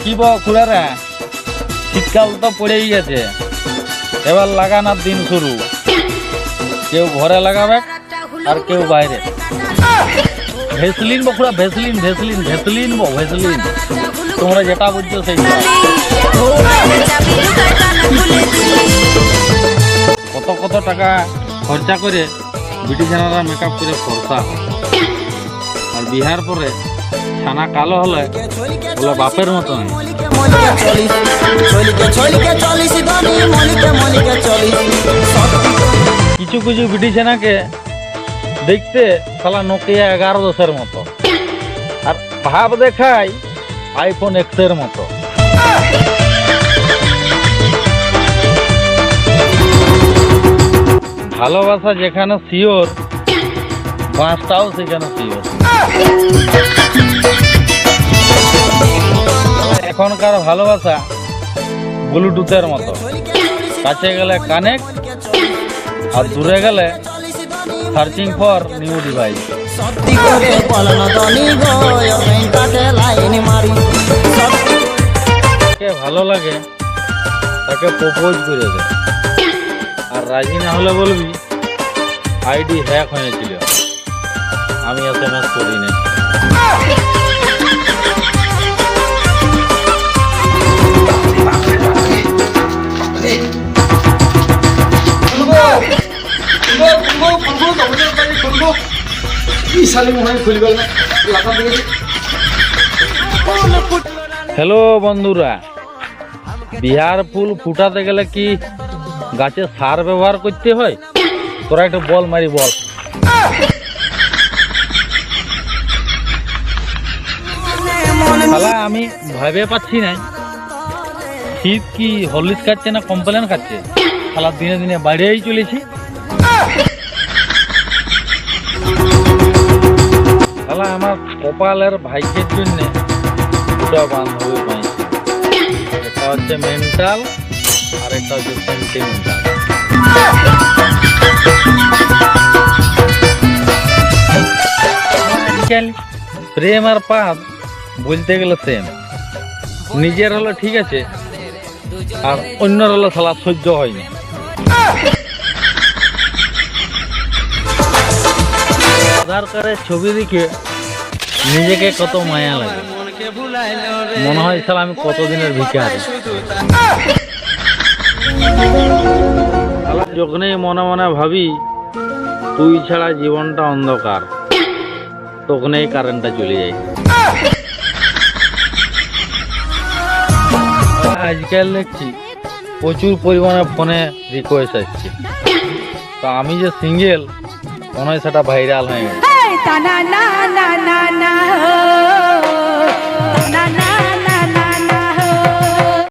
কি খুড়ারা, শীতকাল তো পড়েই গেছে, এবার লাগানোর দিন শুরু। কেউ ঘরে লাগাবে আর কেউ বাইরে। ভেসলিন বকুড়া, ভেসলিন ভেসলিন ভেসলিন ভেসলিন, তোমরা যেটা বুঝছো সেইটা। কত কত টাকা খরচা করে বিটি ছানারা মেকআপ করে ফর্সা হয়, আর বিহার পরে ছানা কালো হলে বলে বাপের মতো নয়। কিছু কিছু বিটি ছানাকে দেখতে সালা নোকিয়া 1110-এর মতো, আর ভাব দেখায় আইফোন X-এর মতো। ভালোবাসা যেখানে শিওর, বাঁশটাও সেখানে শিওর। এখনকার ভালোবাসা ব্লুটুথের মতো, কাছে গেলে কানেক্ট আর দূরে গেলে সার্চিং ফর নিউ ডিভাইস। ভালো লাগে তাকে প্রপোজ করে দে, আর রাজি না হলে বলবি আইডি হ্যাক হয়েছিল, আমি SMS করি না। হ্যালো বন্ধুরা, বিহার ফুল ফুটাতে গেলে কি গাছে সার ব্যবহার করতে হয়? তোরা একটু বল মারি বল। শালা আমি ভাবে পাচ্ছি না, শীত কি হরলিক্স খাচ্ছে না কমপ্লেন খাচ্ছে? শালা দিনে দিনে বাড়িয়েই চলেছি। শালা আমার কপালের ভাগ্যের জন্য দুটো বান্ধবী পাইছি, একটা হচ্ছে মেন্টাল আর একটা হচ্ছে সেন্টিমেন্টাল। প্রেম আর পাপ বলতে গেলে সেম, নিজের হলো ঠিক আছে, আর অন্যর হলো শালা সহ্য হয়নি। আধার কার্ডের ছবি দেখে নিজেকে কত মায়া লাগে, মনে হয় শালা আমি কতদিনের ভিখারি। যখনই মনে মনে ভাবি তুই ছাড়া জীবনটা অন্ধকার, তখনই কারেন্টটা চলে যায়। আজকাল দেখছি প্রচুর পরিমাণে ফোনে রিকোয়েস্ট আসছে, তো আমি যে সিঙ্গেল মনে হয় সেটা ভাইরাল হয়ে গেছে।